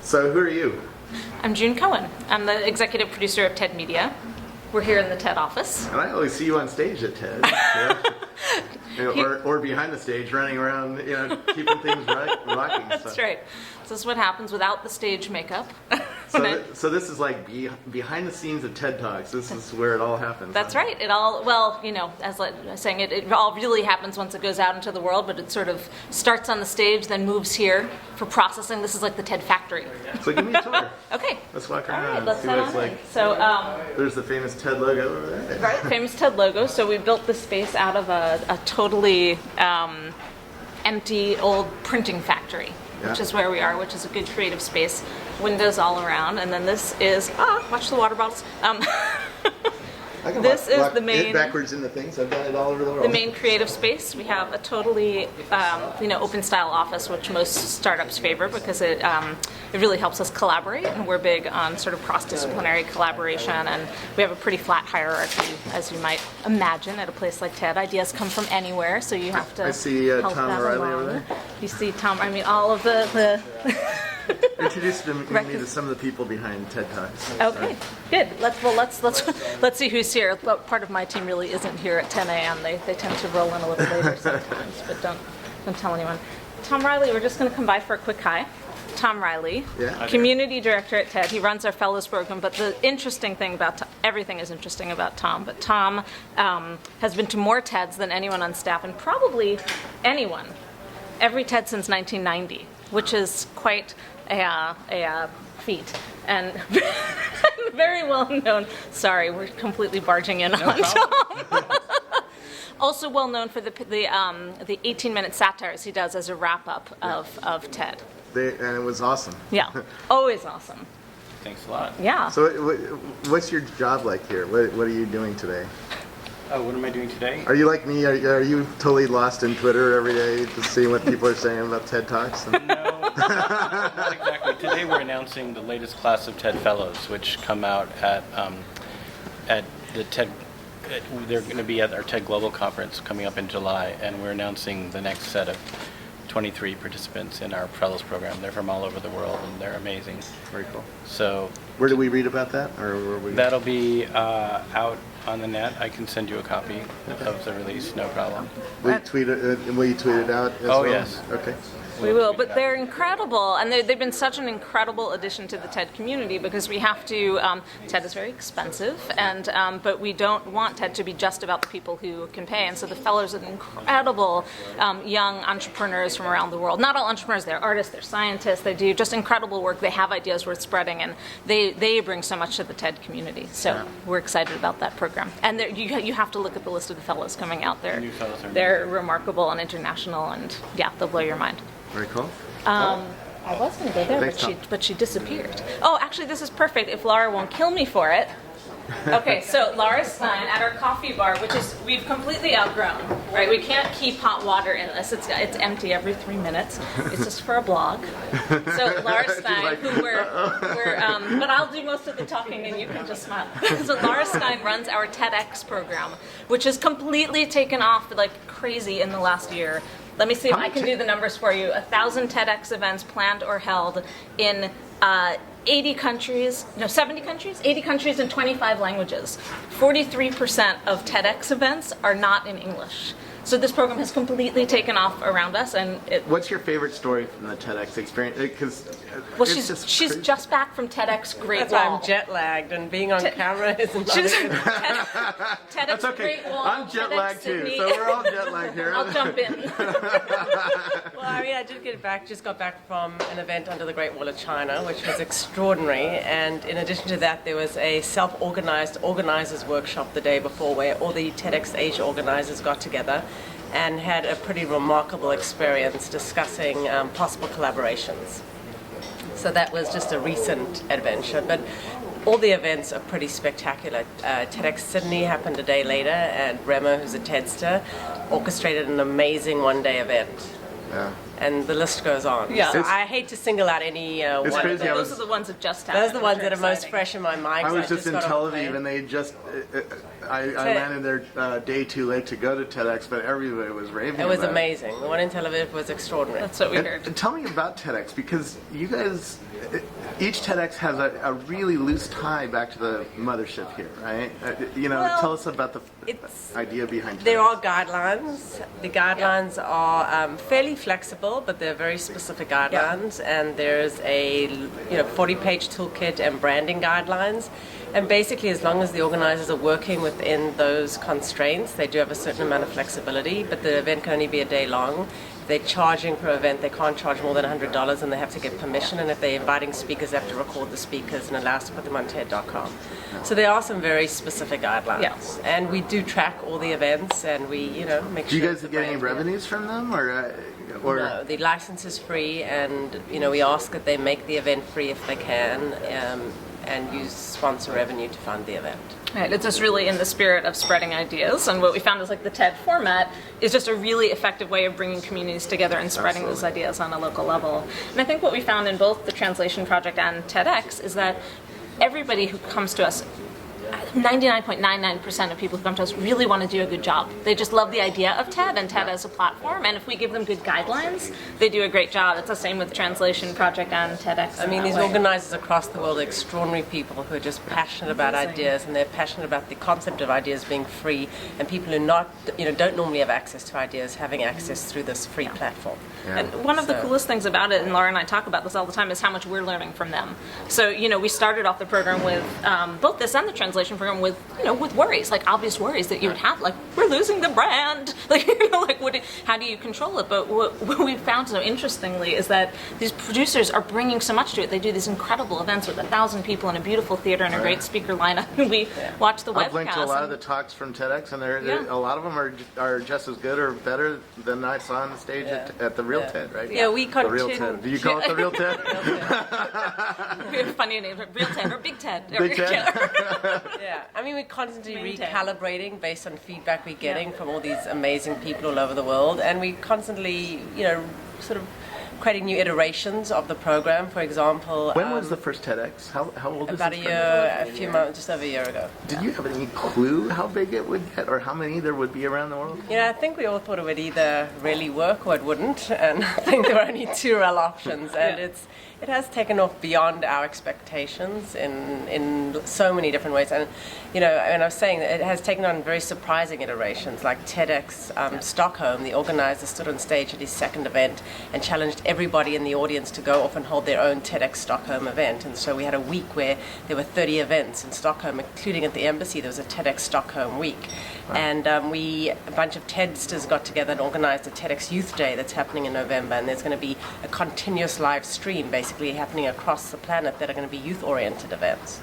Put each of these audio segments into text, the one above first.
So who are you? I'm June Cohen. I'm the executive producer of TED Media. We're here in the TED office. And I always see you on stage at TED. Yeah. Or behind the stage running around, keeping things rocking. That's right. So this is what happens without the stage makeup. So this is like behind the scenes of TED Talks. This is where it all happens. That's right. It all, well, as I was saying, it all really happens once it goes out into the world, but it sort of starts on the stage, then moves here for processing. This is like the TED factory. So give me a tour. Okay. Let's walk around. All right, let's see what it's like. So there's the famous TED logo over there. Right, famous TED logo. So we built this space out of a totally empty old printing factory. Yeah. Which is where we are, which is a good creative space. Windows all around, and then this is watch the water bottles. This is the main backwards in the things. I've done it all over the world. The main creative space. We have a totally open style office, which most startups favor because it really helps us collaborate, and we're big on sort of cross-disciplinary collaboration, and we have a pretty flat hierarchy, as you might imagine at a place like TED. Ideas come from anywhere, so you have to. I see help Tom that Riley along. over there. You see Tom. I mean, all of the Introduce me to some of the people behind TED Talks. Okay, good. Let's see who's here. Well, part of my team really isn't here at 10 a.m. They tend to roll in a little later sometimes, but don't tell anyone. Tom Riley, we're just going to come by for a quick hi. Tom Riley, yeah. Community Director at TED. He runs our Fellows Program, but the interesting thing about everything is interesting about Tom, but Tom has been to more TEDs than anyone on staff, and probably anyone, every TED since 1990, which is quite a feat, and very well known. Sorry, we're completely barging in on Tom. Also well known for the 18-minute satires he does as a wrap-up of TED. And it was awesome. Yeah, always awesome. Thanks a lot. Yeah. So what's your job like here? What are you doing today? What am I doing today? Are you like me? Are you totally lost in Twitter every day to see what people are saying about TED Talks? No, not exactly. Today we're announcing the latest class of TED Fellows, which come out at the TED. They're going to be at our TED Global Conference coming up in July, and we're announcing the next set of 23 participants in our Fellows program. They're from all over the world, and they're amazing. Very cool. So, where do we read about that? Or were we... That'll be out on the net. I can send you a copy of the release, no problem. Will you tweet it out as well? Yes. Okay. We will, but they're incredible, and they've been such an incredible addition to the TED community because we have to. TED is very expensive, and but we don't want TED to be just about the people who can pay, and so the fellows are incredible young entrepreneurs from around the world. Not all entrepreneurs; they're artists, they're scientists. They do just incredible work. They have ideas worth spreading, and they bring so much to the TED community. So we're excited about that program. And you have to look at the list of the fellows coming out there. They're remarkable and international, and they'll blow your mind. Very cool. I was going to go there, Thanks, but she disappeared. Oh, actually, this is perfect if Laura won't kill me for it. Okay, so Laura Stein at our coffee bar, which is we've completely outgrown, right? We can't keep hot water in this. It's empty every 3 minutes. It's just for a blog. So Laura Stein, who but I'll do most of the talking and you can just smile. So Laura Stein runs our TEDx program, which has completely taken off like crazy in the last year. Let me see if I can do the numbers for you. 1,000 TEDx events planned or held in 70 countries, 80 countries in 25 languages. 43% of TEDx events are not in English. So this program has completely taken off around us, and What's your favorite story from the TEDx experience? Because she's just back from TEDx Great That's Wall. why I'm jet lagged, and being on camera is not. TEDx That's okay. Great Wall. I'm jet lagged too, so we're all jet lagged here. I'll jump in. Well, I mean, I just got back from an event under the Great Wall of China, which was extraordinary. And in addition to that, there was a self-organized organizers workshop the day before where all the TEDx Asia organizers got together and had a pretty remarkable experience discussing possible collaborations. So that was just a recent adventure, but all the events are pretty spectacular. TEDx Sydney happened a day later, and Remo, who's a TEDster, orchestrated an amazing one-day event. Yeah. and the list goes on. Yeah. So It's- I hate to single out any It's one. crazy. Those are the ones that just happened. Those are the ones which that are most exciting. fresh in my mind. I 'cause was just in got Tel off a Aviv, plane. and they just. I landed there day too late to go to TEDx, but everybody was raving. It was about amazing. The one in Tel Aviv was extraordinary. That's what we And heard. tell me about TEDx, because you guys, each TEDx has a really loose tie back to the mothership here, right? Well, Tell us about the it's- idea behind TEDx. There are guidelines. The guidelines are fairly flexible, but they're very specific guidelines. And there's a 40-page toolkit and branding guidelines. And basically, as long as the organizers are working within those constraints, they do have a certain amount of flexibility. But the event can only be a day long. If they're charging per event, they can't charge more than $100, and they have to get permission. And if they're inviting speakers, they have to record the speakers and allow us to put them on TED.com. So there are some very specific guidelines. Yeah. And we do track all the events, and we, make Do sure. you guys the get any brand- revenues from them, or? No, the license is free, and we ask that they make the event free if they can, and use sponsor revenue to fund the event. Right, it's just really in the spirit of spreading ideas, and what we found is like the TED format is just a really effective way of bringing communities together and spreading those ideas on a local level. And I think what we found in both the Translation Project and TEDx is that everybody who comes to us, 99.99% of people who come to us really want to do a good job. They just love the idea of TED and TED as a platform, and if we give them good guidelines, they do a great job. It's the same with Translation Project and TEDx. I mean, these organizers across the world are extraordinary people who are just passionate about ideas, and they're passionate about the concept of ideas being free, and people who don't normally have access to ideas having access through this free platform. And one of the So- coolest things about it, and Laura and I talk about this all the time, is how much we're learning from them. So, we started off the program with both this and the translation program with, with worries, like obvious worries that you would have, like we're losing the brand, like how do you control it? But what we found so interestingly is that these producers are bringing so much to it. They do these incredible events with 1,000 people in a beautiful theater and a great speaker lineup. We watch the webcast. I've linked to a lot of the talks from TEDx, and a lot of them are just as good or better than I saw on the stage at the real TED, right? Yeah, we The real continue. TED. Do you call it the real TED? We have funny names, like Real Ted or Big Ted. Big TED? Yeah, I mean, we're constantly Maintain. recalibrating based on feedback we're getting from all these amazing people all over the world, and we constantly, sort of creating new iterations of the program. For example, When was the first TEDx? How old is about this a program? year, a few months, just over a year ago. Did you have any clue how big it would get, or how many there would be around the world? I think we all thought it would either really work or it wouldn't, and I think there were only two real options, and it has taken off beyond our expectations in so many different ways. And I was saying that it has taken on very surprising iterations, like TEDx Stockholm. The organizer stood on stage at his second event and challenged everybody in the audience to go off and hold their own TEDx Stockholm event. And so we had a week where there were 30 events in Stockholm, including at the embassy. There was a TEDx Stockholm week. Wow. And a bunch of TEDsters got together and organized a TEDx Youth Day that's happening in November. And there's going to be a continuous live stream basically happening across the planet that are going to be youth-oriented events.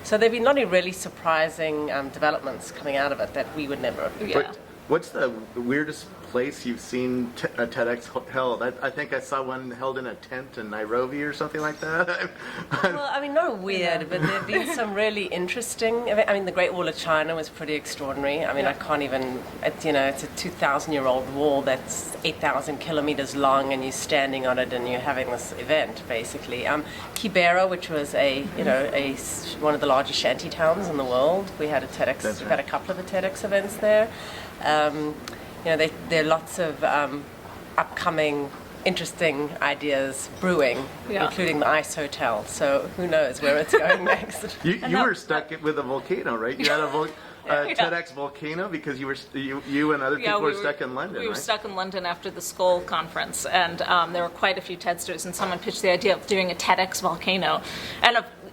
So there have been a lot of really surprising developments coming out of it that we would never have. Yeah. What's the weirdest place you've seen a TEDx held? I think I saw one held in a tent in Nairobi or something like that. Well, I mean, not weird, but there have been some really interesting. I mean, the Great Wall of China was pretty extraordinary. I mean, I can't even. It's a 2,000-year-old wall that's 8,000 kilometers long, and you're standing on it, and you're having this event basically. Kibera, which was one of the largest shanty towns in the world, we had a TEDx. That's We've had a couple of TEDx events there. There are lots of upcoming interesting ideas brewing, including the Ice Hotel. So who knows where it's going next? You were stuck with a volcano, right? You had a TEDx volcano because you and other people were stuck in London. We were right? stuck in London after the Skoll conference, and there were quite a few TEDsters, and someone pitched the idea of doing a TEDx volcano.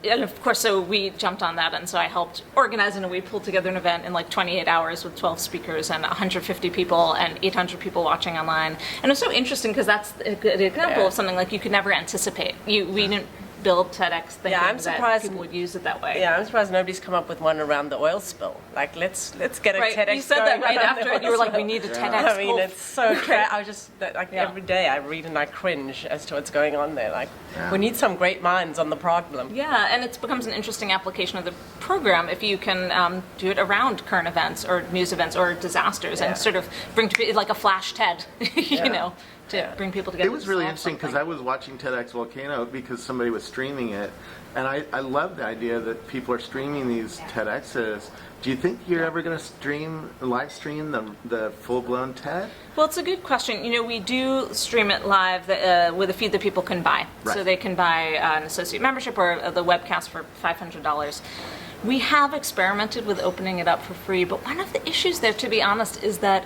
And of course, so we jumped on that, and so I helped organize it, and we pulled together an event in like 28 hours with 12 speakers and 150 people and 800 people watching online. And it was so interesting because that's a good example of something like you could never anticipate. We didn't build TEDx thinking I'm that surprised people would use it that way. Yeah, I'm surprised nobody's come up with one around the oil spill. Like, let's get a Right, TEDx you said that going right around after the it. You were like, oil we need a spill. TEDx. I mean, it's so I was just Yeah. every day I read and I cringe as to what's going on there. Like, we need some great minds on the problem. Yeah, and it becomes an interesting application of the program if you can do it around current events or news events or disasters and sort of bring to like a flash TED, you know. to bring people together. It was to really solve interesting because something. I was watching TEDx Volcano because somebody was streaming it, and I love the idea that people are streaming these TEDx's. Do you think you're ever going to live stream the full-blown TED? Well, it's a good question. You know, we do stream it live with a feed that people can buy. Right. So they can buy an associate membership or the webcast for $500. We have experimented with opening it up for free, but one of the issues there, to be honest, is that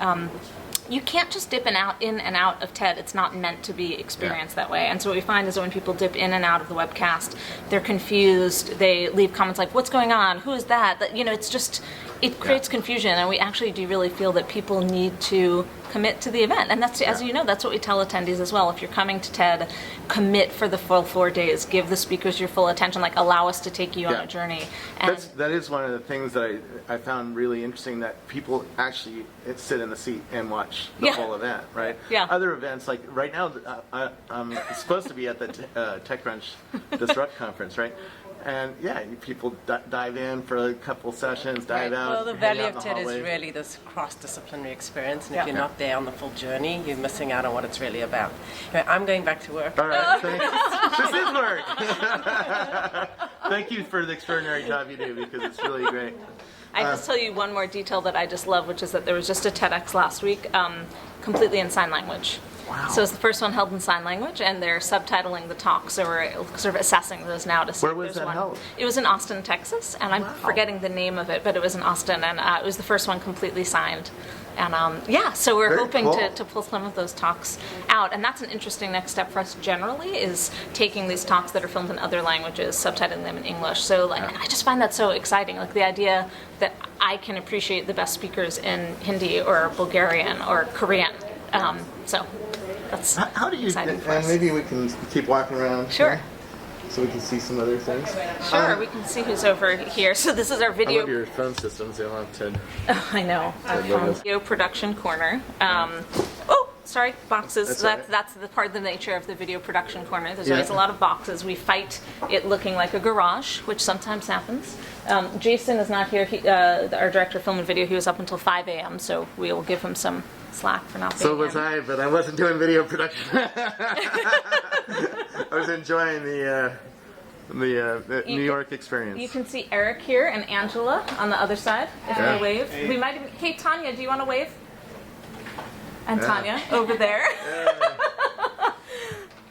you can't just dip in and out of TED. It's not meant to be experienced that way. And so what we find is that when people dip in and out of the webcast, they're confused. They leave comments like, "What's going on? Who is that?" That, you know, it's just, it creates confusion. And we actually do really feel that people need to commit to the event. And that's, as you know, that's what we tell attendees as well. If you're coming to TED, commit for the full 4 days. Give the speakers your full attention. Like, allow us to take you on a journey. And That is one of the things that I found really interesting, that people actually sit in the seat and watch the whole event, right? Yeah. Other events, like right now, I'm supposed to be at the TechCrunch Disrupt conference, right? And yeah, people dive in for a couple sessions, dive out. Well, the hang value out in of the TED is hallway. really this cross-disciplinary experience, and Yeah. if you're not there on the full journey, you're missing out on what it's really about. Anyway, I'm going back to work. All right, thanks. This is work. Thank you for the extraordinary job you do, because it's really great. I just tell you one more detail that I just love, which is that there was just a TEDx last week, completely in sign language. Wow. So it's the first one held in sign language, and they're subtitling the talk, so we're sort of assessing those now to see Where if was there's that one. held? It was in Austin, Texas, and I'm forgetting the name of it, but it was in Austin, and it was the first one completely signed. And so we're Very hoping cool. to pull some of those talks out, and that's an interesting next step for us generally, is taking these talks that are filmed in other languages, subtitling them in English. So like, I just find that so exciting, like the idea that I can appreciate the best speakers in Hindi or Bulgarian or Korean. So that's How do you? exciting for And us. maybe we can keep walking around. Sure. here, so we can see some other things. Sure, we can see who's over here. So this is our I video. love your phone systems. They'll have TED. I know. Our logos. video production corner. Sorry, boxes. That's That's all right. the part of the nature of the video production corner. There's Yeah. always a lot of boxes. We fight it looking like a garage, which sometimes happens. Jason is not here. Our director of film and video. He was up until 5 a.m., so we will give him some slack for not being So was here. I, but I wasn't doing video production. I was enjoying the New York experience. You can see Eric here and Angela on the other side. If Yeah. they wave, we might even. Hey, Tanya, do you want to wave? And Yeah. Tanya over there.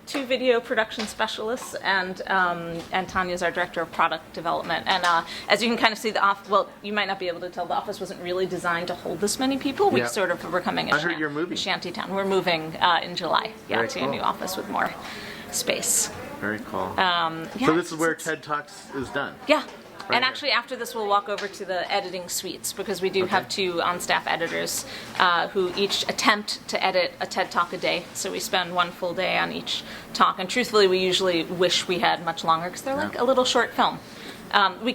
Two video production specialists, and Tanya's our director of product development. And as you can kind of see, you might not be able to tell, the office wasn't really designed to hold this many people. We Yeah. sort of were becoming I heard you're moving. shanty town. We're moving in July, Very to a cool. new office with more space. Very cool. Yeah, So this is where it's- TED Talks is done. Yeah. Right And here. actually, after this, we'll walk over to the editing suites, because we do have two on-staff editors who each attempt to edit a TED Talk a day. So we spend one full day on each talk. And truthfully, we usually wish we had much longer, because they're like a little short film. We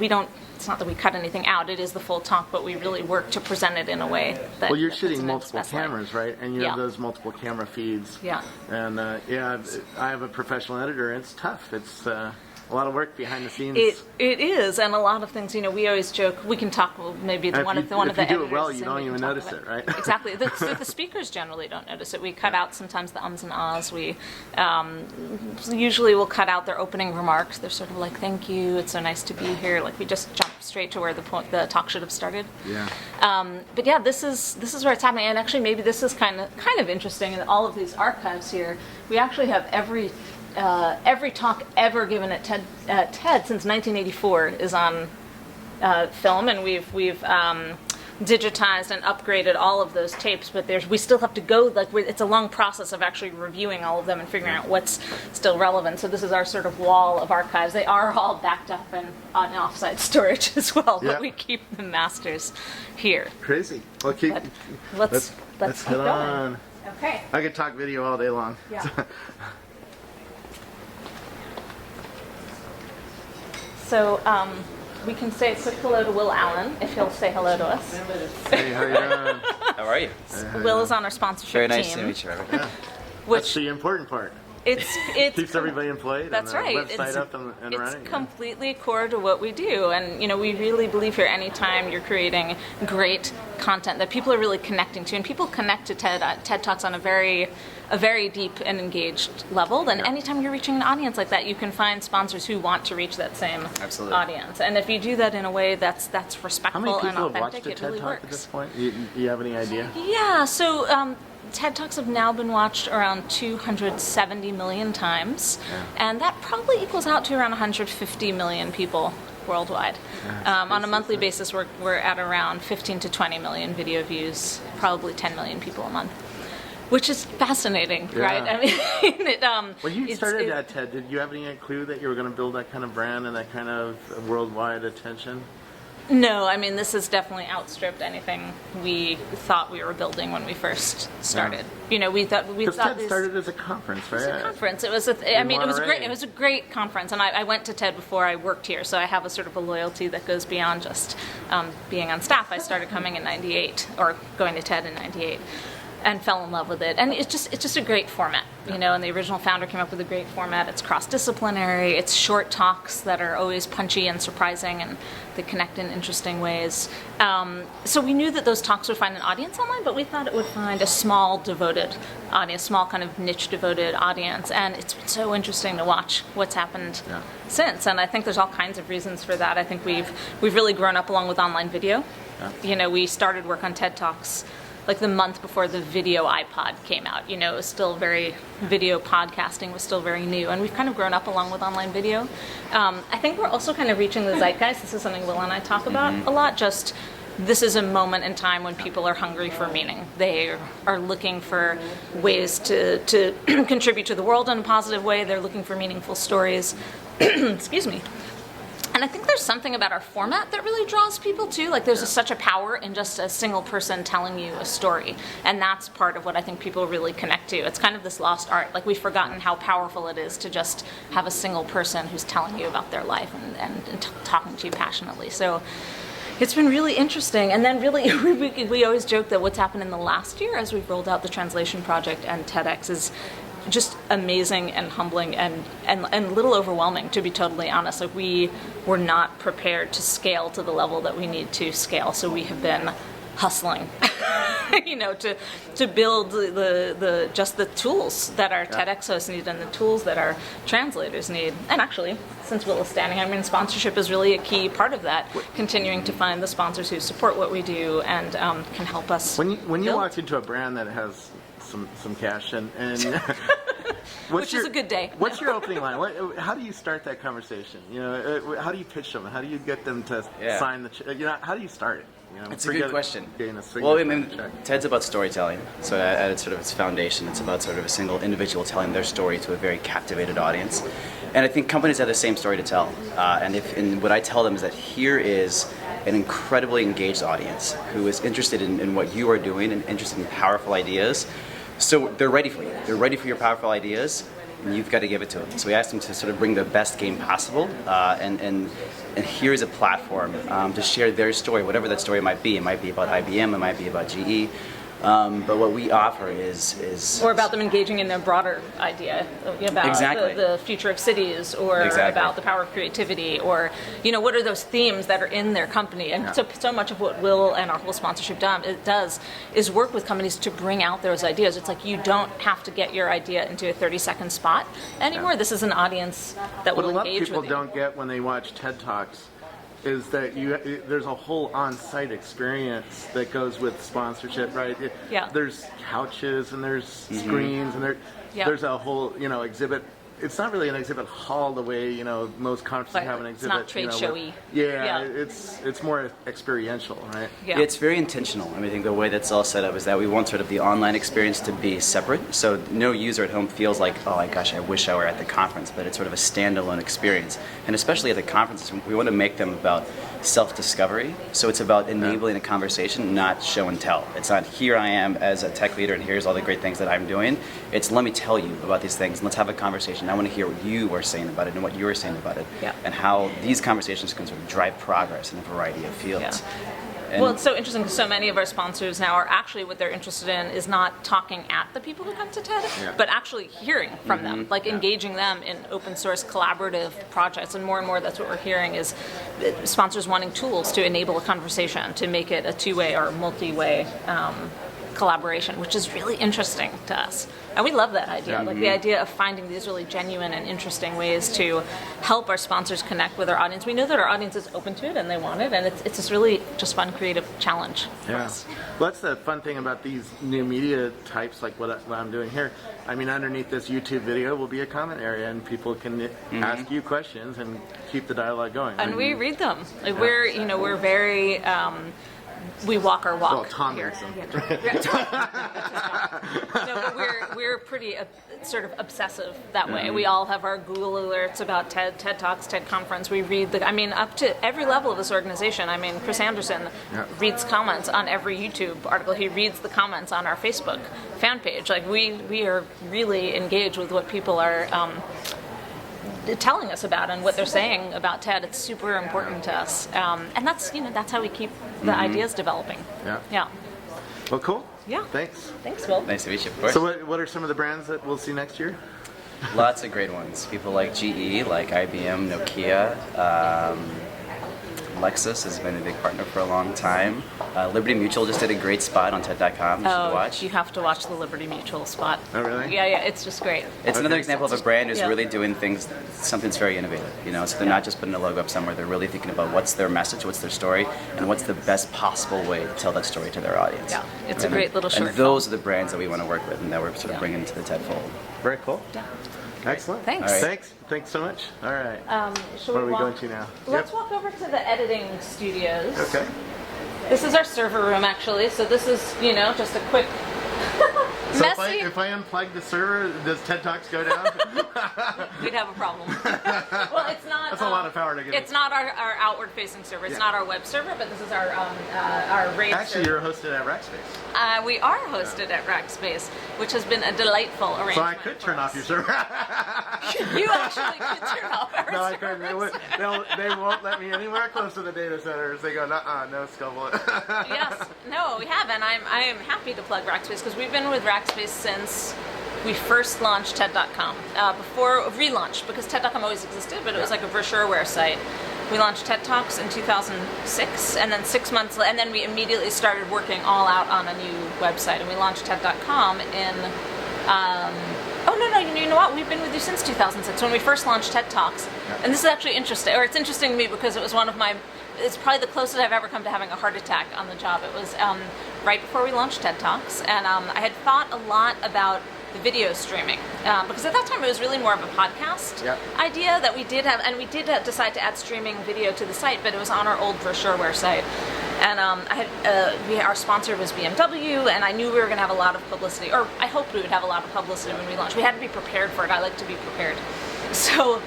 don't. It's not that we cut anything out. It is the full talk, but we really work to present it in a way that. Well, you're that puts it shooting in its multiple best light. cameras, right? And you Yeah. have those multiple camera feeds. Yeah. And I have a professional editor, and it's tough. It's a lot of work behind the scenes. It is, and a lot of things. We always joke. We can talk. Well, maybe If one you- of the if you do it well, editors, you and don't we can even talk notice about it, right? Exactly. The speakers generally don't notice it. We cut out sometimes the ums and ahs. We usually will cut out their opening remarks. They're sort of like, "Thank you. It's so nice to be here." Like we just jump straight to where the talk should have started. Yeah. But yeah, this is where it's happening, and actually maybe this is kind of interesting. In all of these archives here, we actually have every talk ever given at TED since 1984 is on film, and we've digitized and upgraded all of those tapes. But we still have to go. It's a long process of actually reviewing all of them and figuring out what's still relevant. So this is our sort of wall of archives. They are all backed up and on offsite storage as well, Yeah. but we keep the masters here. Crazy. Well, But let's let's keep head going. on. Okay. I could talk video all day long. Yeah. So we can say a quick hello to Will Allen, if he'll say hello to us. Hey, how you doing? How are you? Will is on our sponsorship Very nice team. to meet you, Robert. That's Which, the important part. it's Keeps everybody employed. That's and the right. Website up and It's running. completely core to what we do, and we really believe here. Anytime you're creating great content that people are really connecting to, and people connect to TED Talks on a very deep and engaged level, then anytime you're reaching an audience like that, you can find sponsors who want to reach that same Absolutely. audience. And if you do that in a way that's How respectful many and people have authentic, watched a it TED really Talk works. at this point? You have any idea? Yeah, so TED Talks have now been watched around 270 million times, and that probably equals out to around 150 million people worldwide. On a monthly basis, we're at around 15 to 20 million video views, probably 10 million people a month, which is fascinating, right? I mean, When you started at TED, did you have any clue that you were going to build that kind of brand and that kind of worldwide attention? No, I mean, this has definitely outstripped anything we thought we were building when we first started. We thought Because TED started as a conference, right? It was a conference. It was it was Monterey. great. It was a great conference, and I went to TED before I worked here, so I have a sort of a loyalty that goes beyond just being on staff. I started coming in '98, or going to TED in '98. And fell in love with it, and it's just a great format, And the original founder came up with a great format. It's cross-disciplinary. It's short talks that are always punchy and surprising, and they connect in interesting ways. So we knew that those talks would find an audience online, but we thought it would find a small devoted audience, small kind of niche devoted audience. And it's been so interesting to watch what's happened since. And I think there's all kinds of reasons for that. I think we've really grown up along with online video. We started work on TED Talks like the month before the video iPod came out. It was still video podcasting was still very new, and we've kind of grown up along with online video. I think we're also kind of reaching the zeitgeist. This is something Will and I talk about a lot. Just this is a moment in time when people are hungry for meaning. They are looking for ways to contribute to the world in a positive way. They're looking for meaningful stories. Excuse me. And I think there's something about our format that really draws people too. Like there's such a power in just a single person telling you a story. And that's part of what I think people really connect to. It's kind of this lost art. Like we've forgotten how powerful it is to just have a single person who's telling you about their life and talking to you passionately. So it's been really interesting. And then really, we always joke that what's happened in the last year as we've rolled out the translation project and TEDx is just amazing and humbling and a little overwhelming, to be totally honest. Like we were not prepared to scale to the level that we need to scale, so we have been hustling, to build the tools that our TEDx hosts need and the tools that our translators need. And actually, since Will is standing, I mean, sponsorship is really a key part of that. Continuing to find the sponsors who support what we do and can help us. When you build. walk into a brand that has some cash and Which is a good day. What's your opening line? How do you start that conversation? How do you pitch them? How do you get them to sign the? How do you start it? It's a good question. Well, I mean, TED's about storytelling. So at its sort of its foundation, it's about sort of a single individual telling their story to a very captivated audience. And I think companies have the same story to tell. And what I tell them is that here is an incredibly engaged audience who is interested in what you are doing and interested in powerful ideas. So they're ready for you. They're ready for your powerful ideas, and you've got to give it to them. So we asked them to sort of bring the best game possible, and here's a platform to share their story, whatever that story might be. It might be about IBM, it might be about GE. But what we offer is or about them engaging in a broader idea about Exactly. the future of cities, or about the power of creativity, or what are those themes that are in their company. And so much of what Will and our whole sponsorship does is work with companies to bring out those ideas. It's like you don't have to get your idea into a 30-second spot anymore. This is an audience that will engage with you. What a lot of people don't get when they watch TED Talks is that there's a whole on-site experience that goes with sponsorship, right? There's couches and there's screens and there's a whole exhibit. It's not really an exhibit hall the way most conferences have an exhibit. It's not trade showy. It's more experiential, right? Yeah, it's very intentional. I mean, I think the way that's all set up is that we want sort of the online experience to be separate, so no user at home feels like, oh my gosh, I wish I were at the conference, but it's sort of a standalone experience. And especially at the conferences, we want to make them about self-discovery. So it's about enabling a conversation, not show and tell. It's not here I am as a tech leader and here's all the great things that I'm doing. It's let me tell you about these things and let's have a conversation. I want to hear what you are saying about it and what you are saying about it, and how these conversations can sort of drive progress in a variety of fields. Well, it's so interesting because so many of our sponsors now are actually what they're interested in is not talking at the people who come to TED, Yeah. but actually hearing from them, like engaging them in open source collaborative projects. And more that's what we're hearing is sponsors wanting tools to enable a conversation, to make it a two-way or multi-way collaboration, which is really interesting to us. And we love that idea, like the idea of finding these really genuine and interesting ways to help our sponsors connect with our audience. We know that our audience is open to it and they want it, and it's this really just fun, creative challenge for us. Well, that's the fun thing about these new media types, like what I'm doing here. I mean, underneath this YouTube video will be a comment area, and people can ask you questions and keep the dialogue going. And we read them. Like we're very. We walk our walk. Well, Tom here. reads them. No, but we're pretty sort of obsessive that way. We all have our Google alerts about TED Talks, TED Conference. We read up to every level of this organization. I mean, Chris Anderson reads comments on every YouTube article. He reads the comments on our Facebook fan page. Like we are really engaged with what people are telling us about and what they're saying about TED. It's super important to us, and that's how we keep the ideas developing. Yeah. Well, cool. Yeah. Thanks. Thanks, Will. Nice to meet you, of course. So what are some of the brands that we'll see next year? Lots of great ones. People like GE, like IBM, Nokia. Lexus has been a big partner for a long time. Liberty Mutual just did a great spot on TED.com. You should watch. You have to watch the Liberty Mutual spot. Oh, really? Yeah, it's just great. It's another example of a brand who's Yeah. really doing something that's very innovative. So they're not just putting a logo up somewhere. They're really thinking about what's their message, what's their story, and what's the best possible way to tell that story to their audience. Yeah, it's a great little short And those are the brands that we want to work with and that we're sort of bringing into the TED fold. Very cool. Yeah. Excellent. Thanks. All right. Thanks so much. All right. Shall Where are we walk- going to now? Let's walk over to the editing studios. Okay. This is our server room, actually. So this is, just a quick, So messy. if I unplug the server, does TED Talks go down? We'd have a problem. Well, it's not. That's a lot of power to give. It's not our outward-facing server. It's not our web server, but this is our RAID Actually, server. you're hosted at Rackspace. We are hosted at Rackspace, which has been a delightful arrangement. So I could turn off your server. You actually could turn off our No, I server. couldn't. They won't let me anywhere close to the data centers. They go, no, Scoville. Yes, no, we have, and I am happy to plug Rackspace because we've been with Rackspace since we first launched TED.com. Before relaunch, because TED.com always existed, but it was like a brochureware site. We launched TED Talks in 2006, and then 6 months later, and then we immediately started working all out on a new website, and we launched TED.com in. You know what? We've been with you since 2006 when we first launched TED Talks, and this is actually interesting. Or it's interesting to me because it was one of my. It's probably the closest I've ever come to having a heart attack on the job. It was right before we launched TED Talks, and I had thought a lot about the video streaming because at that time it was really more of a podcast idea that we did have, and we did decide to add streaming video to the site, but it was on our old brochureware site. And our sponsor was BMW, and I knew we were going to have a lot of publicity, or I hoped we would have a lot of publicity when we launched. We had to be prepared for it. I like to be prepared. So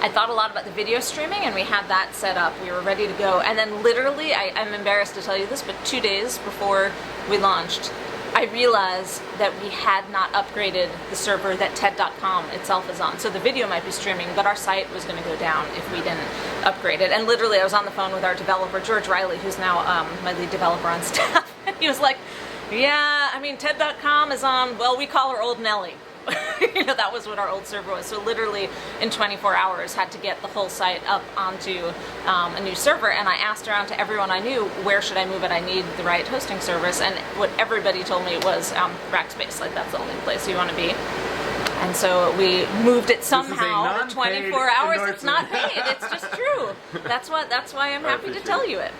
I thought a lot about the video streaming, and we had that set up. We were ready to go. And then literally, I'm embarrassed to tell you this, but 2 days before we launched, I realized that we had not upgraded the server that TED.com itself is on. So the video might be streaming, but our site was going to go down if we didn't upgrade it. And literally, I was on the phone with our developer, George Riley, who's now my lead developer on staff. And he was like, yeah, I mean, TED.com is on, well, we call her Old Nelly. That was what our old server was. So literally in 24 hours had to get the whole site up onto a new server, and I asked around to everyone I knew, where should I move it? I need the right hosting service, and what everybody told me was Rackspace. Like, that's the only place you want to be. And so we moved it somehow in 24 hours. It's not paid. It's just true. That's why I'm happy to tell you it.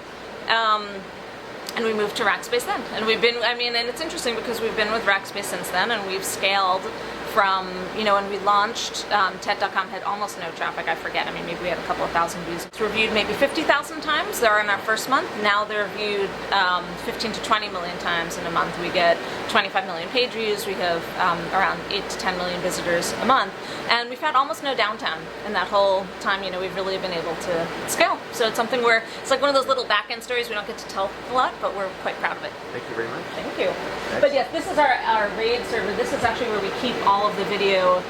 And we moved to Rackspace then. And and it's interesting because we've been with Rackspace since then, and we've scaled from, when we launched, TED.com had almost no traffic, I forget. Maybe we had a couple of thousand views. It's reviewed maybe 50,000 times. They're in our first month. Now they're viewed 15 to 20 million times in a month. We get 25 million page views. We have around 8 to 10 million visitors a month. And we've had almost no downtime in that whole time. We've really been able to scale. So it's something where it's like one of those little back-end stories we don't get to tell a lot, but we're quite proud of it. Thank you very much. Thank you. But yes, this is our RAID server. This is actually where we keep all of the video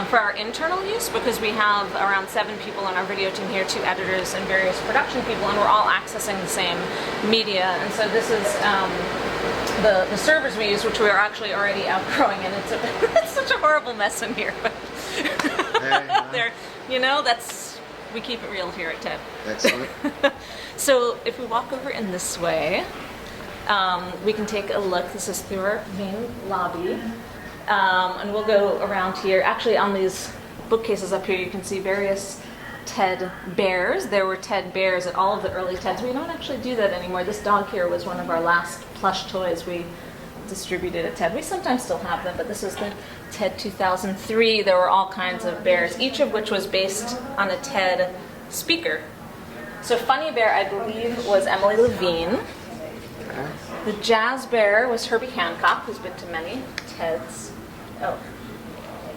for our internal use, because we have around 7 people on our video team here, 2 editors and various production people, and we're all accessing the same media. And so this is the servers we use, which we are actually already outgrowing, and it's such a horrible mess in here. But there, we keep it real here at TED. Excellent. So if we walk over in this way, we can take a look. This is through our main lobby. And we'll go around here. Actually, on these bookcases up here, you can see various TED bears. There were TED bears at all of the early TEDs. We don't actually do that anymore. This dog here was one of our last plush toys we distributed at TED. We sometimes still have them, but this is the TED 2003. There were all kinds of bears, each of which was based on a TED speaker. So Funny Bear, I believe, was Emily Levine. The Jazz Bear was Herbie Hancock, who's been to many TEDs. Oh,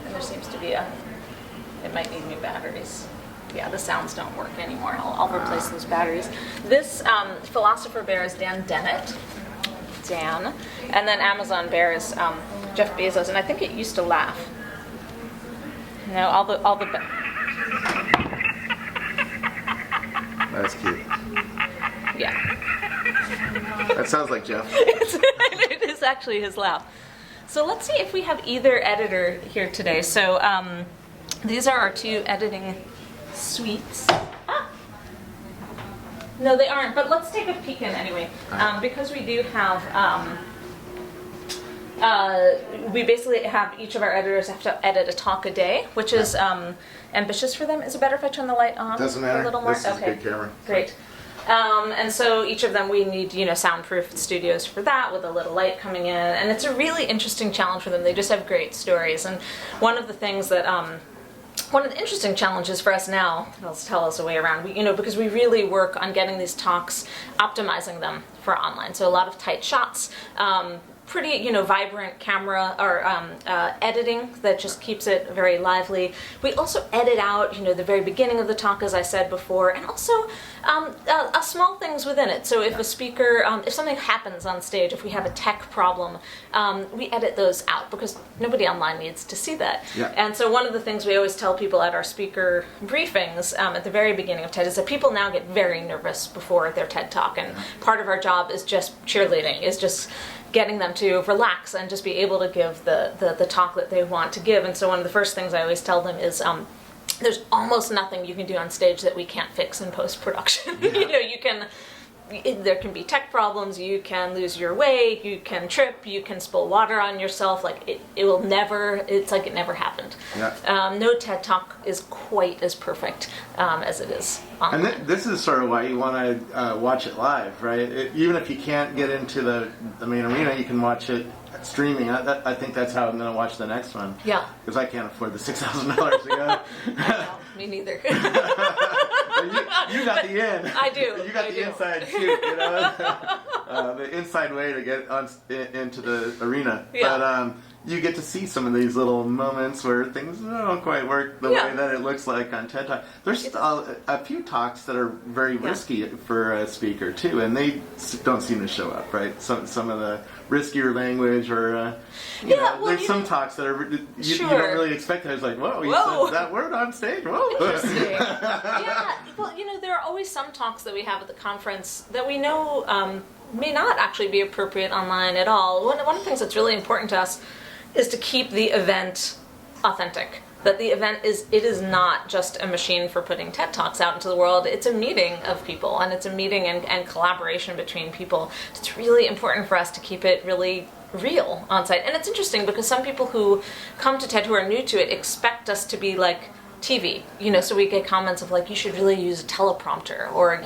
and there seems to be it might need new batteries. Yeah, the sounds don't work anymore. I'll replace those batteries. This Philosopher Bear is Dan Dennett. Dan. And then Amazon Bear is Jeff Bezos, and I think it used to laugh. All the That's cute. yeah. That sounds like Jeff. It is actually his laugh. So let's see if we have either editor here today. So these are our 2 editing suites. No, they aren't, but let's take a peek in anyway. Because we do have, we basically have each of our editors have to edit a talk a day, which is ambitious for them. Is it better if I turn the light on? Doesn't matter. A little more? This is a good camera. Great. And so each of them, we need, soundproof studios for that with a little light coming in. And it's a really interesting challenge for them. They just have great stories. And one of the things that, one of the interesting challenges for us now, that'll tell us a way around, because we really work on getting these talks, optimizing them for online. So a lot of tight shots, pretty, vibrant camera or editing that just keeps it very lively. We also edit out, the very beginning of the talk, as I said before, and also small things within it. So if a speaker, if something happens on stage, if we have a tech problem, we edit those out because nobody online needs to see that. Yeah. And so one of the things we always tell people at our speaker briefings at the very beginning of TED is that people now get very nervous before their TED talk, and part of our job is just cheerleading, is just getting them to relax and just be able to give the talk that they want to give. And so one of the first things I always tell them is there's almost nothing you can do on stage that we can't fix in post-production. Yeah. There can be tech problems, you can lose your way, you can trip, you can spill water on yourself, it will never, it's like it never happened. Yeah. No TED Talk is quite as perfect as it is online. And this is sort of why you want to watch it live, right? Even if you can't get into the main arena, you can watch it streaming. I think that's how I'm going to watch the next one. Yeah. Because I can't afford the $6,000 to go. Me neither. You got the in. I do. You got the inside shoot, the inside way to get into the arena. Yeah. But you get to see some of these little moments where things don't quite work the way that it looks like on TED Talk. There's a few talks that are very risky for a speaker too, and they don't seem to show up, right? Some of the riskier language, or there's some talks that are you don't really expect it. It's like, whoa, you said that word on stage. Whoa. Interesting. Yeah. Well, there are always some talks that we have at the conference that we know may not actually be appropriate online at all. One of the things that's really important to us is to keep the event authentic. That the event is not just a machine for putting TED Talks out into the world. It's a meeting of people, and it's a meeting and collaboration between people. It's really important for us to keep it really real on site. And it's interesting because some people who come to TED who are new to it expect us to be like TV. So we get comments of like, you should really use a teleprompter, or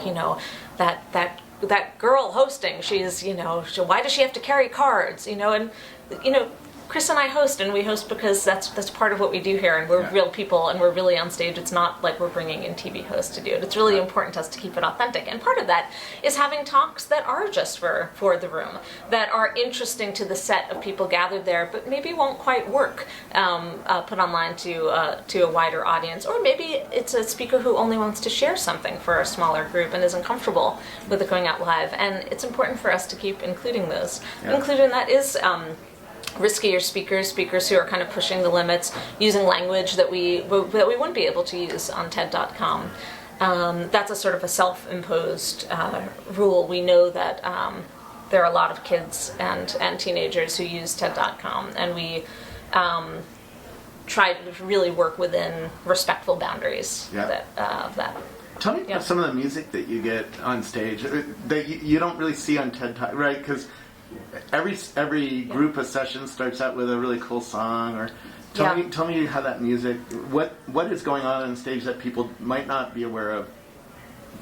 that girl hosting, she's why does she have to carry cards? Chris and I host, and we host because that's part of what we do here, and we're real people, and we're really on stage. It's not like we're bringing in TV hosts to do it. It's really important to us to keep it authentic, and part of that is having talks that are just for the room, that are interesting to the set of people gathered there, but maybe won't quite work put online to a wider audience, or maybe it's a speaker who only wants to share something for a smaller group and isn't comfortable with it going out live, and it's important for us to keep including those. Included in that is riskier speakers who are kind of pushing the limits, using language that we wouldn't be able to use on TED.com. That's a sort of a self-imposed rule. We know that there are a lot of kids and teenagers who use TED.com, and we try to really work within respectful boundaries of that. Tell me about some of the music that you get on stage that you don't really see on TED Talk, right? Because every group of sessions starts out with a really cool song, or tell me how that music, what is going on stage that people might not be aware of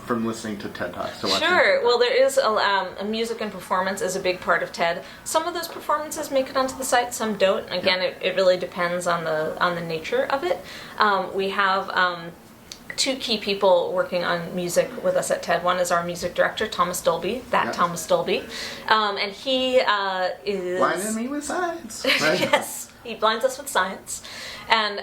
from listening to TED Talks. Sure. Well, there is a music and performance is a big part of TED. Some of those performances make it onto the site, some don't. And again, it really depends on the nature of it. We have two key people working on music with us at TED. One is our music director, Thomas Dolby, Thomas Dolby. And he is... Blinding me with science. Right? Yes, he blinds us with science. And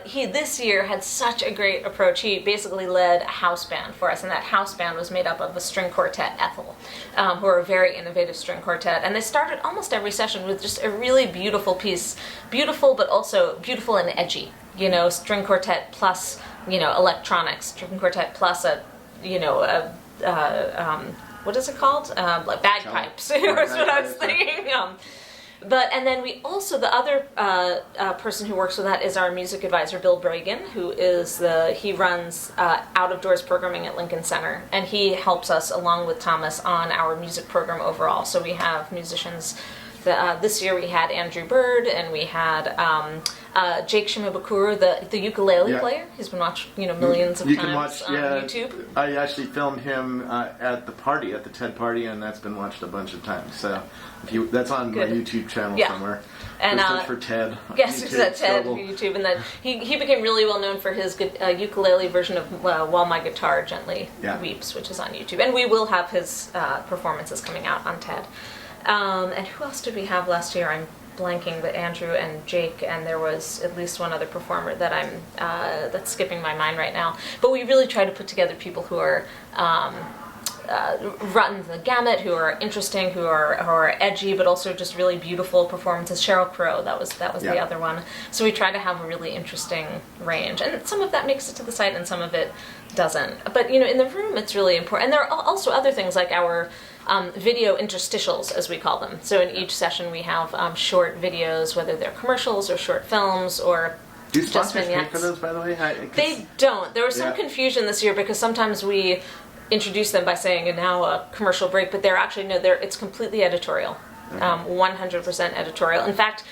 he this year had such a great approach. He basically led a house band for us, and that house band was made up of a string quartet, Ethel, who are a very innovative string quartet. And they started almost every session with just a really beautiful piece. Beautiful, but also beautiful and edgy. You know, string quartet plus, electronics. String quartet plus what is it called? Like bagpipes. That's what I was thinking. And then we also, the other person who works with that is our music advisor, Bill Bragan, he runs out of doors programming at Lincoln Center, and he helps us along with Thomas on our music program overall. So we have musicians. This year we had Andrew Bird, and we had Jake Shimabukuro, the ukulele player. He's been watched, millions of times on YouTube. I actually filmed him at the TED party, and that's been watched a bunch of times. So that's on my YouTube channel somewhere. And search for TED. Yes, it's at TED YouTube, and then he became really well known for his good, ukulele version of "While My Guitar Gently Weeps," which is on YouTube, and we will have his performances coming out on TED. And who else did we have last year? I'm blanking, but Andrew and Jake, and there was at least one other performer that that's skipping my mind right now. But we really try to put together people who are run the gamut, who are interesting, who are edgy, but also just really beautiful performances. Sheryl Crow, that was the other one. So we try to have a really interesting range, and some of that makes it to the site, and some of it doesn't. But in the room, it's really important. And there are also other things like our video interstitials, as we call them. So in each session, we have short videos, whether they're commercials or short films or do sponsors pay for those, by the way? They don't. There was some confusion this year because sometimes we introduce them by saying, and now a commercial break, but they're actually, it's completely editorial, 100% editorial. In fact,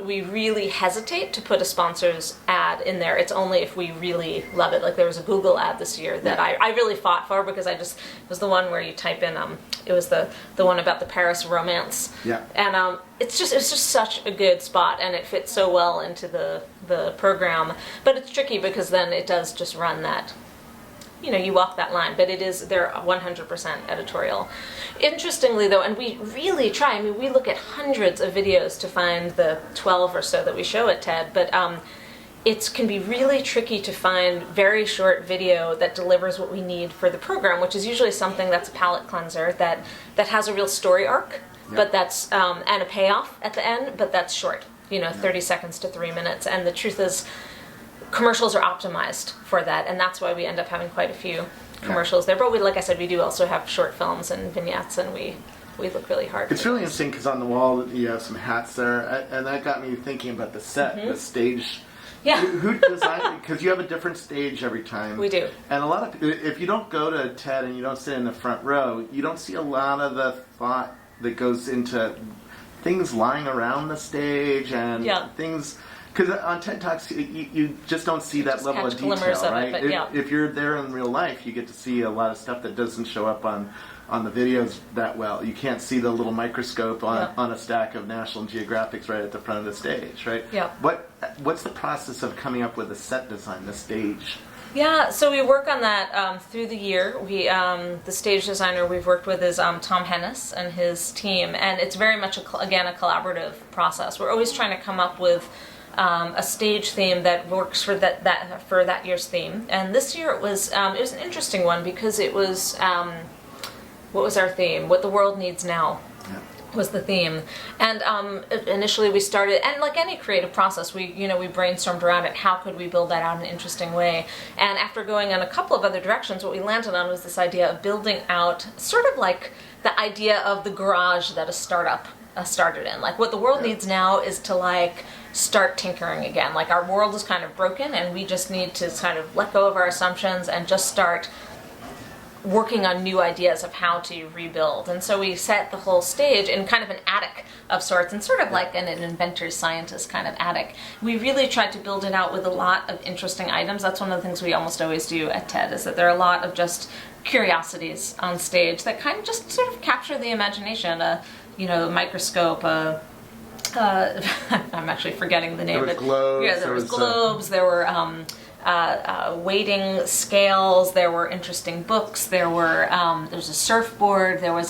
we really hesitate to put a sponsor's ad in there. It's only if we really love it. Like there was a Google ad this year that I really fought for because it was the one where you type in, it was the one about the Paris romance. Yeah. And it's just such a good spot, and it fits so well into the program. But it's tricky because then it does just run that, you walk that line, but they're 100% editorial. Interestingly though, and we really try, we look at hundreds of videos to find the 12 or so that we show at TED, but it can be really tricky to find very short video that delivers what we need for the program, which is usually something that's a palate cleanser, that has a real story arc, but that's, and a payoff at the end, but that's short, 30 seconds to 3 minutes. And the truth is, commercials are optimized for that, and that's why we end up having quite a few commercials there. But like I said, we do also have short films and vignettes, and we look really hard. It's really interesting because on the wall you have some hats there, and that got me thinking about the set, the stage. Yeah. Who designed it? Because you have a different stage every time. We do. And a lot of if you don't go to TED and you don't sit in the front row, you don't see a lot of the thought that goes into things lying around the stage and things. Because on TED Talks, you just don't see that level of detail, right? If you're there in real life, you get to see a lot of stuff that doesn't show up on the videos that well. You can't see the little microscope on a stack of National Geographics right at the front of the stage, right? Yeah. What's the process of coming up with a set design, the stage? Yeah, so we work on that through the year. We, the stage designer we've worked with is Tom Hennis and his team, and it's very much, a collaborative process. We're always trying to come up with a stage theme that works for that year's theme. And this year it was an interesting one because it was what was our theme? What the world needs now. Yeah. was the theme. And initially we started, and like any creative process, we brainstormed around it. How could we build that out in an interesting way? And after going in a couple of other directions, what we landed on was this idea of building out sort of like the idea of the garage that a startup started in. Like what the world needs now is to like start tinkering again. Like our world is kind of broken and we just need to kind of let go of our assumptions and just start working on new ideas of how to rebuild. And so we set the whole stage in kind of an attic of sorts, and sort of like an inventor scientist kind of attic. We really tried to build it out with a lot of interesting items. That's one of the things we almost always do at TED, is that there are a lot of just curiosities on stage that kind of just sort of capture the imagination. A microscope, I'm actually forgetting the name. There was globes. Yeah, there was globes. There were weighting scales. There were interesting books. There's a surfboard. There was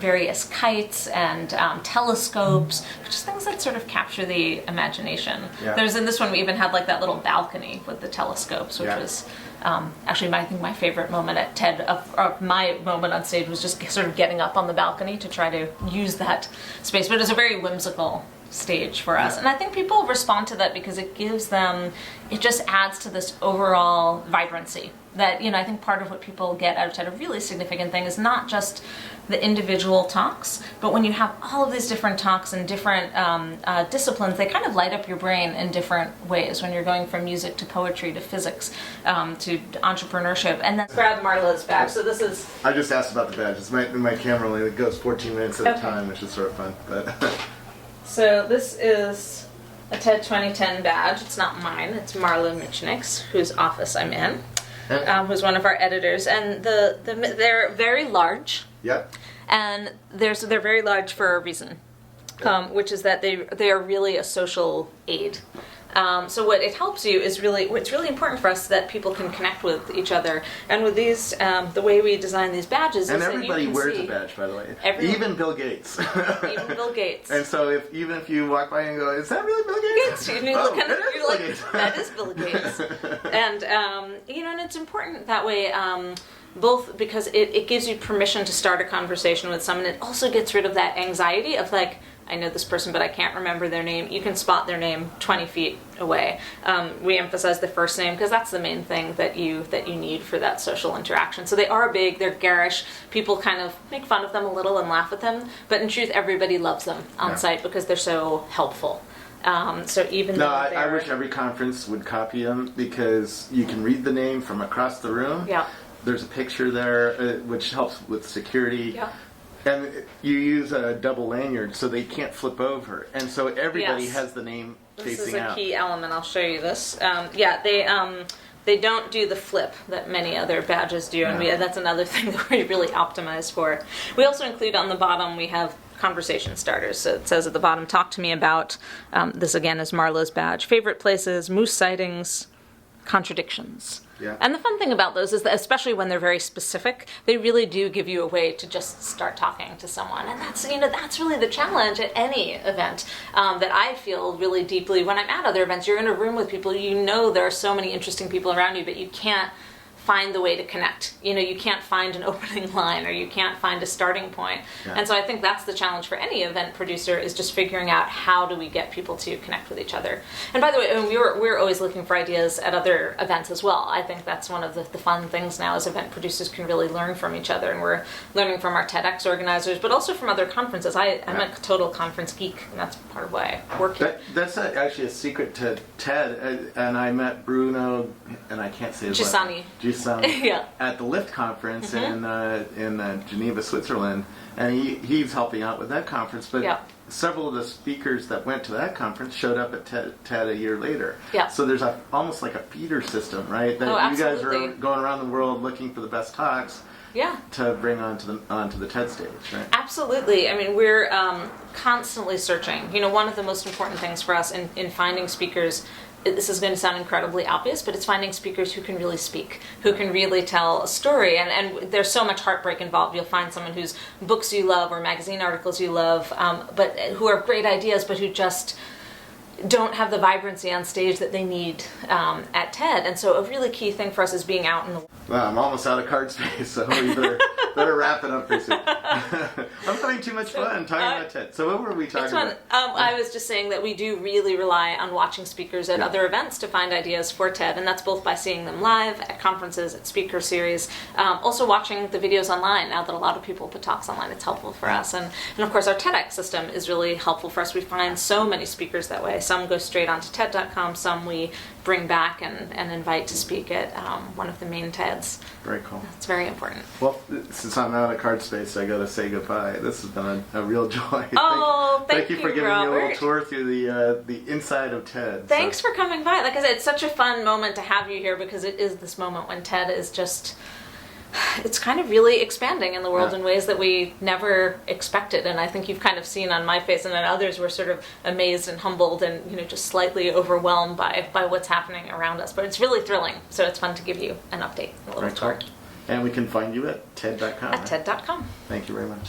various kites and telescopes, just things that sort of capture the imagination. Yeah. There's in this one we even had like that little balcony with the telescopes, which was actually I think my favorite moment at TED of my moment on stage was just sort of getting up on the balcony to try to use that space. But it was a very whimsical stage for us, and I think people respond to that because it just adds to this overall vibrancy that I think part of what people get out of TED, a really significant thing, is not just the individual talks, but when you have all of these different talks and different disciplines, they kind of light up your brain in different ways. When you're going from music to poetry to physics to entrepreneurship, and then grab Marla's badge. So this is. I just asked about the badge. It's my camera only goes 14 minutes at a time, which is sort of fun. But So this is a TED 2010 badge. It's not mine. It's Marla Michnik's, whose office I'm in, who's one of our editors. And they're very large. Yep. And they're very large for a reason, which is that they are really a social aid. So what it helps you is it's really important for us that people can connect with each other. And with these, the way we design these badges And is everybody that you can wears see a badge, by the way. Everyone. Even Bill Gates. Even Bill Gates. And so even if you walk by and go, is that really Bill Gates? And you look at it, it is you're like, Bill Gates. that is Bill Gates. And and it's important that way. Both because it gives you permission to start a conversation with someone. It also gets rid of that anxiety of like, I know this person, but I can't remember their name. You can spot their name 20 feet away. We emphasize the first name because that's the main thing that you need for that social interaction. So they are big, they're garish. People kind of make fun of them a little and laugh at them, but in truth, everybody loves them on site because they're so helpful. So even though I wish every conference would copy them because you can read the name from across the room. Yeah. There's a picture there, which helps with security. Yeah. And you use a double lanyard so they can't flip over. And so everybody Yes. has the name facing out. This is a key element. I'll show you this. They don't do the flip that many other badges do, and that's another thing that we really optimize for. We also include on the bottom, we have conversation starters. So it says at the bottom, talk to me about, this again is Marla's badge, favorite places, moose sightings, contradictions. Yeah. And the fun thing about those is that, especially when they're very specific, they really do give you a way to just start talking to someone. And that's really the challenge at any event that I feel really deeply when I'm at other events. You're in a room with people, there are so many interesting people around you, but you can't find the way to connect. You can't find an opening line or you can't find a starting point. Yeah. And so I think that's the challenge for any event producer, is just figuring out how do we get people to connect with each other. And by the way, we're always looking for ideas at other events as well. I think that's one of the fun things now, is event producers can really learn from each other, and we're learning from our TEDx organizers, but also from other conferences. I'm a total conference geek, and that's part of why I work here. That's actually a secret to TED, and I met Bruno, and I can't say his last name. Yeah. At the Lift conference in Geneva, Switzerland, and he's helping out with that conference. But several of the speakers that went to that conference showed up at TED a year later. Yeah. So there's almost like a feeder system, right? That you guys are going around the world looking for the best talks. To bring onto the TED stage, right? Absolutely. I mean, we're constantly searching. One of the most important things for us in finding speakers, this is going to sound incredibly obvious, but it's finding speakers who can really speak, who can really tell a story. And there's so much heartbreak involved. You'll find someone whose books you love or magazine articles you love, but who have great ideas, but who just don't have the vibrancy on stage that they need at TED. And so a really key thing for us is being out in the... Well, I'm almost out of card space, so we better Better wrap it up pretty soon. I'm having too much fun talking about TED. So what were we talking It's fun. about? I was just saying that we do really rely on watching speakers at other events to find ideas for TED, and that's both by seeing them live at conferences, at speaker series, also watching the videos online. Now that a lot of people put talks online, it's helpful for us. And of course, our TEDx system is really helpful for us. We find so many speakers that way. Some go straight onto TED.com, some we bring back and invite to speak at one of the main TEDs. Very cool. It's very important. Well, since I'm out of card space, I got to say goodbye. This has been a real joy. Oh, thank you you, for giving Robert. me a little tour through the inside of TED. Thanks for coming by. Like I said, it's such a fun moment to have you here because it is this moment when TED is just, it's kind of really expanding in the world in ways that we never expected. And I think you've kind of seen on my face, and then others were sort of amazed and humbled and just slightly overwhelmed by what's happening around us. But it's really thrilling. So it's fun to give you an update, a little Very tour. cool. And we can find you at TED.com. At TED.com. Thank you very much.